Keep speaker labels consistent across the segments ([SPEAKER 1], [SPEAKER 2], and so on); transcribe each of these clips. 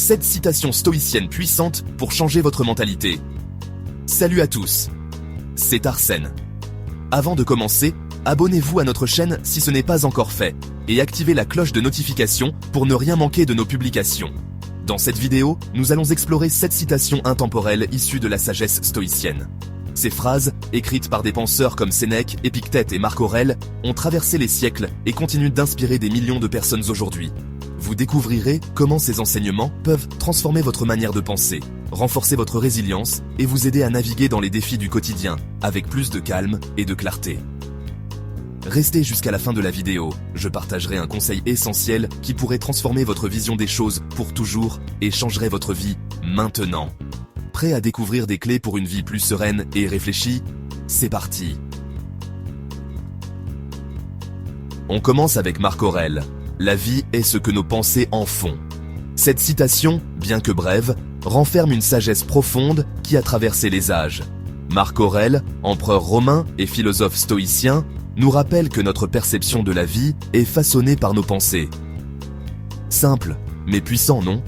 [SPEAKER 1] 7 citations stoïciennes puissantes pour changer votre mentalité. Salut à tous, c'est Arsène. Avant de commencer, abonnez-vous à notre chaîne si ce n'est pas encore fait, et activez la cloche de notification pour ne rien manquer de nos publications. Dans cette vidéo, nous allons explorer 7 citations intemporelles issues de la sagesse stoïcienne. Ces phrases, écrites par des penseurs comme Sénèque, Épictète et Marc Aurèle, ont traversé les siècles et continuent d'inspirer des millions de personnes aujourd'hui. Vous découvrirez comment ces enseignements peuvent transformer votre manière de penser, renforcer votre résilience et vous aider à naviguer dans les défis du quotidien avec plus de calme et de clarté. Restez jusqu'à la fin de la vidéo, je partagerai un conseil essentiel qui pourrait transformer votre vision des choses pour toujours et changerait votre vie maintenant. Prêt à découvrir des clés pour une vie plus sereine et réfléchie? C'est parti! On commence avec Marc Aurèle. La vie est ce que nos pensées en font. Cette citation, bien que brève, renferme une sagesse profonde qui a traversé les âges. Marc Aurèle, empereur romain et philosophe stoïcien, nous rappelle que notre perception de la vie est façonnée par nos pensées. Simple, mais puissant, non?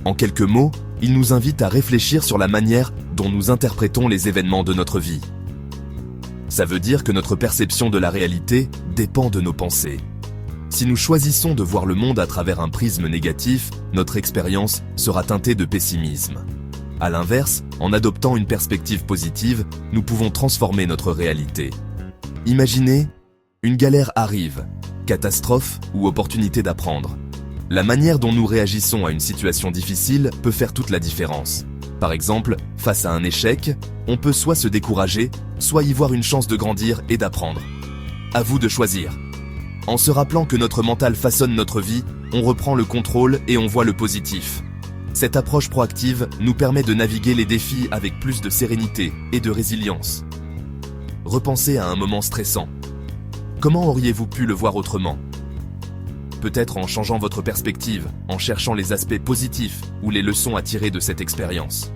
[SPEAKER 1] En quelques mots, il nous invite à réfléchir sur la manière dont nous interprétons les événements de notre vie. Ça veut dire que notre perception de la réalité dépend de nos pensées. Si nous choisissons de voir le monde à travers un prisme négatif, notre expérience sera teintée de pessimisme. À l'inverse, en adoptant une perspective positive, nous pouvons transformer notre réalité. Imaginez, une galère arrive, catastrophe ou opportunité d'apprendre. La manière dont nous réagissons à une situation difficile peut faire toute la différence. Par exemple, face à un échec, on peut soit se décourager, soit y voir une chance de grandir et d'apprendre. À vous de choisir. En se rappelant que notre mental façonne notre vie, on reprend le contrôle et on voit le positif. Cette approche proactive nous permet de naviguer les défis avec plus de sérénité et de résilience. Repensez à un moment stressant. Comment auriez-vous pu le voir autrement ? Peut-être en changeant votre perspective, en cherchant les aspects positifs ou les leçons à tirer de cette expérience.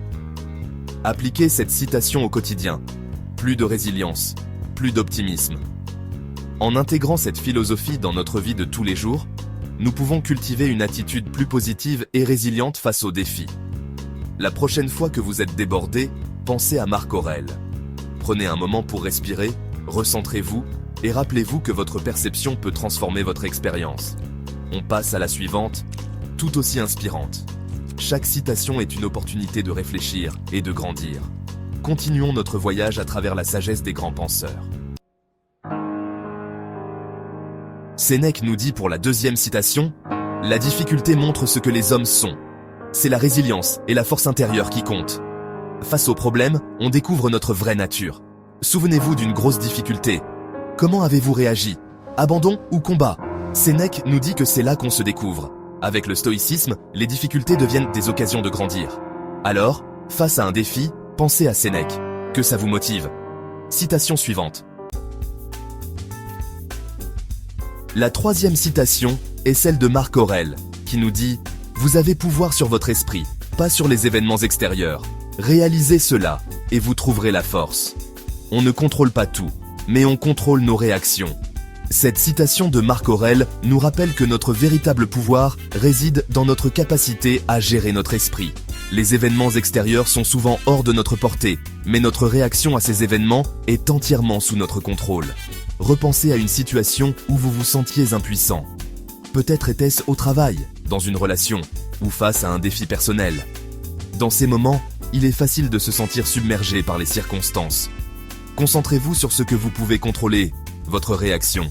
[SPEAKER 1] Appliquez cette citation au quotidien. Plus de résilience, plus d'optimisme. En intégrant cette philosophie dans notre vie de tous les jours, nous pouvons cultiver une attitude plus positive et résiliente face aux défis. La prochaine fois que vous êtes débordé, pensez à Marc Aurèle. Prenez un moment pour respirer, recentrez-vous et rappelez-vous que votre perception peut transformer votre expérience. On passe à la suivante, tout aussi inspirante. Chaque citation est une opportunité de réfléchir et de grandir. Continuons notre voyage à travers la sagesse des grands penseurs. Sénèque nous dit pour la deuxième citation, « La difficulté montre ce que les hommes sont. C'est la résilience et la force intérieure qui comptent. Face aux problèmes, on découvre notre vraie nature. Souvenez-vous d'une grosse difficulté. Comment avez-vous réagi? Abandon ou combat? Sénèque nous dit que c'est là qu'on se découvre. Avec le stoïcisme, les difficultés deviennent des occasions de grandir. Alors, face à un défi, pensez à Sénèque. Que ça vous motive. Citation suivante. La troisième citation est celle de Marc Aurèle, qui nous dit « Vous avez pouvoir sur votre esprit, pas sur les événements extérieurs. Réalisez cela, et vous trouverez la force. On ne contrôle pas tout, mais on contrôle nos réactions. » Cette citation de Marc Aurèle nous rappelle que notre véritable pouvoir réside dans notre capacité à gérer notre esprit. Les événements extérieurs sont souvent hors de notre portée, mais notre réaction à ces événements est entièrement sous notre contrôle. Repensez à une situation où vous vous sentiez impuissant. Peut-être était-ce au travail, dans une relation, ou face à un défi personnel. Dans ces moments, il est facile de se sentir submergé par les circonstances. Concentrez-vous sur ce que vous pouvez contrôler, votre réaction.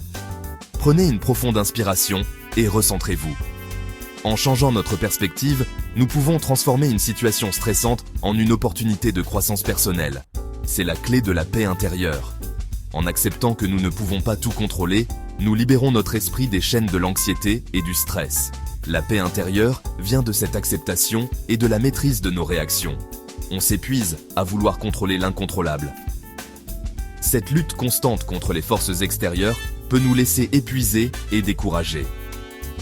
[SPEAKER 1] Prenez une profonde inspiration et recentrez-vous. En changeant notre perspective, nous pouvons transformer une situation stressante en une opportunité de croissance personnelle. C'est la clé de la paix intérieure. En acceptant que nous ne pouvons pas tout contrôler, nous libérons notre esprit des chaînes de l'anxiété et du stress. La paix intérieure vient de cette acceptation et de la maîtrise de nos réactions. On s'épuise à vouloir contrôler l'incontrôlable. Cette lutte constante contre les forces extérieures peut nous laisser épuisés et découragés.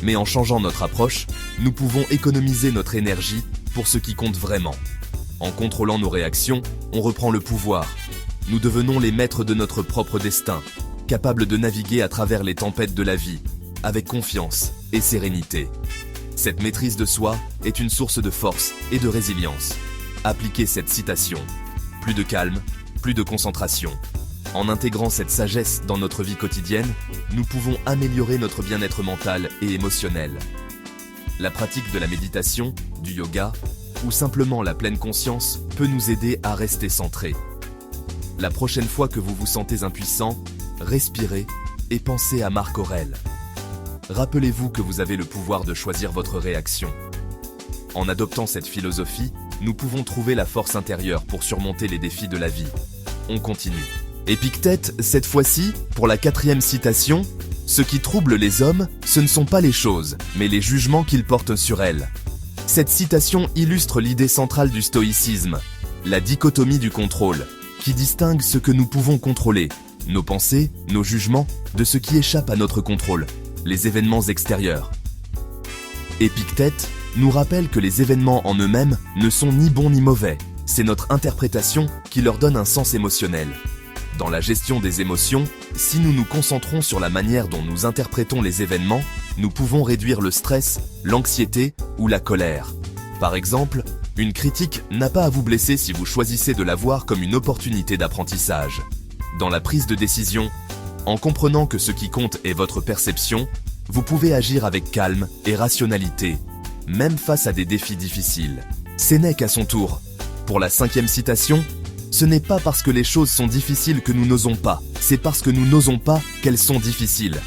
[SPEAKER 1] Mais en changeant notre approche, nous pouvons économiser notre énergie pour ce qui compte vraiment. En contrôlant nos réactions, on reprend le pouvoir. Nous devenons les maîtres de notre propre destin, capables de naviguer à travers les tempêtes de la vie, avec confiance et sérénité. Cette maîtrise de soi est une source de force et de résilience. Appliquez cette citation. Plus de calme, plus de concentration. En intégrant cette sagesse dans notre vie quotidienne, nous pouvons améliorer notre bien-être mental et émotionnel. La pratique de la méditation, du yoga ou simplement la pleine conscience peut nous aider à rester centrés. La prochaine fois que vous vous sentez impuissant, respirez et pensez à Marc Aurèle. Rappelez-vous que vous avez le pouvoir de choisir votre réaction. En adoptant cette philosophie, nous pouvons trouver la force intérieure pour surmonter les défis de la vie. On continue. Épictète, cette fois-ci, pour la 4e citation, « Ce qui trouble les hommes, ce ne sont pas les choses, mais les jugements qu'ils portent sur elles. » Cette citation illustre l'idée centrale du stoïcisme, la dichotomie du contrôle, qui distingue ce que nous pouvons contrôler, nos pensées, nos jugements, de ce qui échappe à notre contrôle, les événements extérieurs. Épictète nous rappelle que les événements en eux-mêmes ne sont ni bons ni mauvais, c'est notre interprétation qui leur donne un sens émotionnel. Dans la gestion des émotions, si nous nous concentrons sur la manière dont nous interprétons les événements, nous pouvons réduire le stress, l'anxiété ou la colère. Par exemple, une critique n'a pas à vous blesser si vous choisissez de la voir comme une opportunité d'apprentissage. Dans la prise de décision, en comprenant que ce qui compte est votre perception, vous pouvez agir avec calme et rationalité, même face à des défis difficiles. Sénèque à son tour. Pour la 5e citation, ce n'est pas parce que les choses sont difficiles que nous n'osons pas, c'est parce que nous n'osons pas qu'elles sont difficiles.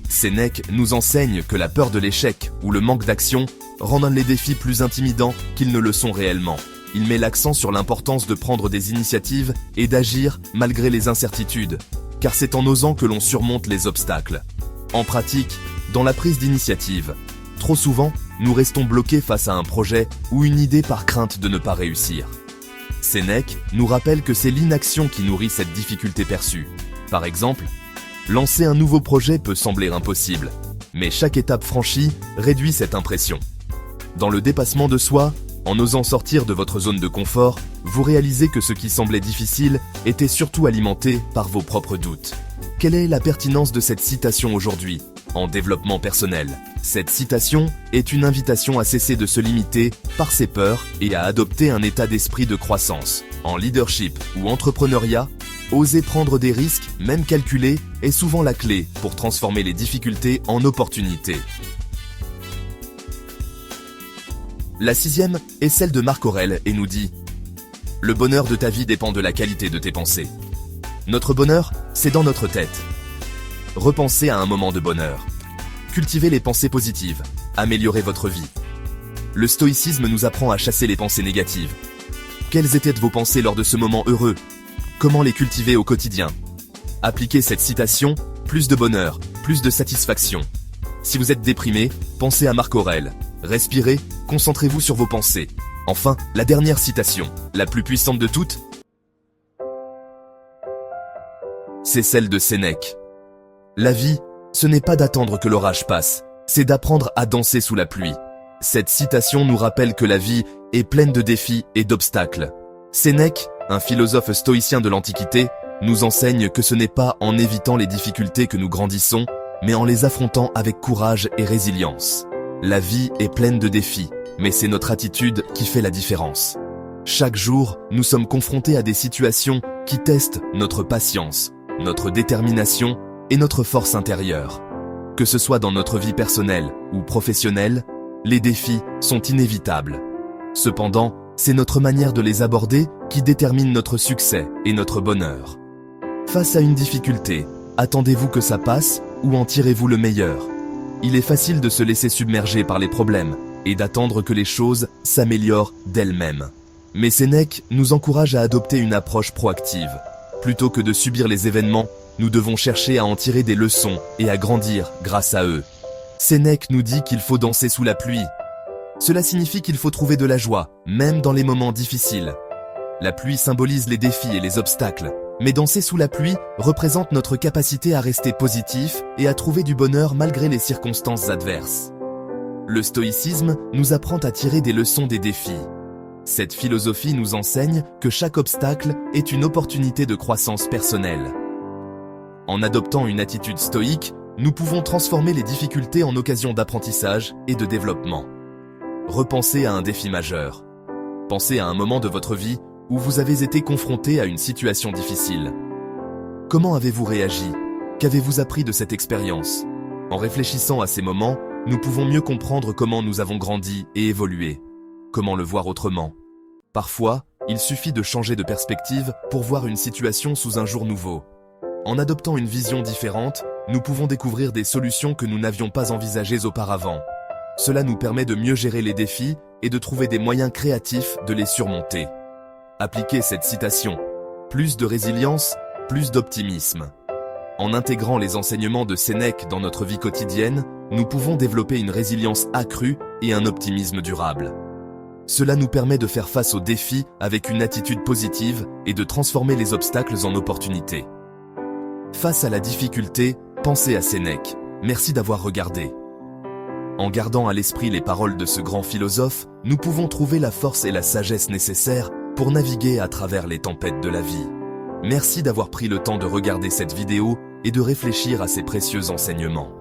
[SPEAKER 1] Sénèque nous enseigne que la peur de l'échec ou le manque d'action rendent les défis plus intimidants qu'ils ne le sont réellement. Il met l'accent sur l'importance de prendre des initiatives et d'agir malgré les incertitudes, car c'est en osant que l'on surmonte les obstacles. En pratique, dans la prise d'initiative, trop souvent, nous restons bloqués face à un projet ou une idée par crainte de ne pas réussir. Sénèque nous rappelle que c'est l'inaction qui nourrit cette difficulté perçue. Par exemple, lancer un nouveau projet peut sembler impossible, mais chaque étape franchie réduit cette impression. Dans le dépassement de soi, en osant sortir de votre zone de confort, vous réalisez que ce qui semblait difficile était surtout alimenté par vos propres doutes. Quelle est la pertinence de cette citation aujourd'hui, en développement personnel? Cette citation est une invitation à cesser de se limiter par ses peurs et à adopter un état d'esprit de croissance. En leadership ou entrepreneuriat, oser prendre des risques, même calculés, est souvent la clé pour transformer les difficultés en opportunités. La 6e est celle de Marc Aurèle et nous dit « Le bonheur de ta vie dépend de la qualité de tes pensées. Notre bonheur, c'est dans notre tête. Repensez à un moment de bonheur. Cultivez les pensées positives. Améliorez votre vie. Le stoïcisme nous apprend à chasser les pensées négatives. Quelles étaient vos pensées lors de ce moment heureux? Comment les cultiver au quotidien? Appliquez cette citation, plus de bonheur, plus de satisfaction. Si vous êtes déprimé, pensez à Marc Aurèle. Respirez, concentrez-vous sur vos pensées. Enfin, la dernière citation, la plus puissante de toutes, c'est celle de Sénèque. La vie, ce n'est pas d'attendre que l'orage passe, c'est d'apprendre à danser sous la pluie. Cette citation nous rappelle que la vie est pleine de défis et d'obstacles. Sénèque, un philosophe stoïcien de l'Antiquité, nous enseigne que ce n'est pas en évitant les difficultés que nous grandissons, mais en les affrontant avec courage et résilience. La vie est pleine de défis, mais c'est notre attitude qui fait la différence. Chaque jour, nous sommes confrontés à des situations qui testent notre patience, notre détermination et notre force intérieure. Que ce soit dans notre vie personnelle ou professionnelle, les défis sont inévitables. Cependant, c'est notre manière de les aborder qui détermine notre succès et notre bonheur. Face à une difficulté, attendez-vous que ça passe ou en tirez-vous le meilleur? Il est facile de se laisser submerger par les problèmes et d'attendre que les choses s'améliorent d'elles-mêmes. Mais Sénèque nous encourage à adopter une approche proactive. Plutôt que de subir les événements, nous devons chercher à en tirer des leçons et à grandir grâce à eux. Sénèque nous dit qu'il faut danser sous la pluie. Cela signifie qu'il faut trouver de la joie, même dans les moments difficiles. La pluie symbolise les défis et les obstacles, mais danser sous la pluie représente notre capacité à rester positif et à trouver du bonheur malgré les circonstances adverses. Le stoïcisme nous apprend à tirer des leçons des défis. Cette philosophie nous enseigne que chaque obstacle est une opportunité de croissance personnelle. En adoptant une attitude stoïque, nous pouvons transformer les difficultés en occasions d'apprentissage et de développement. repensez à un défi majeur. Pensez à un moment de votre vie où vous avez été confronté à une situation difficile. Comment avez-vous réagi? Qu'avez-vous appris de cette expérience? En réfléchissant à ces moments, nous pouvons mieux comprendre comment nous avons grandi et évolué. Comment le voir autrement? Parfois, il suffit de changer de perspective pour voir une situation sous un jour nouveau. En adoptant une vision différente, nous pouvons découvrir des solutions que nous n'avions pas envisagées auparavant. Cela nous permet de mieux gérer les défis et de trouver des moyens créatifs de les surmonter. Appliquez cette citation. Plus de résilience, plus d'optimisme. En intégrant les enseignements de Sénèque dans notre vie quotidienne, nous pouvons développer une résilience accrue et un optimisme durable. Cela nous permet de faire face aux défis avec une attitude positive et de transformer les obstacles en opportunités. Face à la difficulté, pensez à Sénèque. Merci d'avoir regardé. En gardant à l'esprit les paroles de ce grand philosophe, nous pouvons trouver la force et la sagesse nécessaires pour naviguer à travers les tempêtes de la vie. Merci d'avoir pris le temps de regarder cette vidéo et de réfléchir à ces précieux enseignements.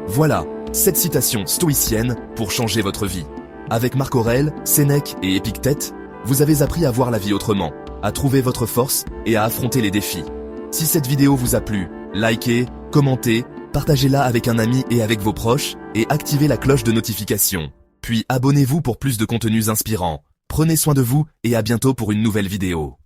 [SPEAKER 1] Voilà, 7 citations stoïciennes pour changer votre vie. Avec Marc Aurèle, Sénèque et Épictète, vous avez appris à voir la vie autrement, à trouver votre force et à affronter les défis. Si cette vidéo vous a plu, likez, commentez, partagez-la avec un ami et avec vos proches et activez la cloche de notification. Puis abonnez-vous pour plus de contenus inspirants. Prenez soin de vous et à bientôt pour une nouvelle vidéo.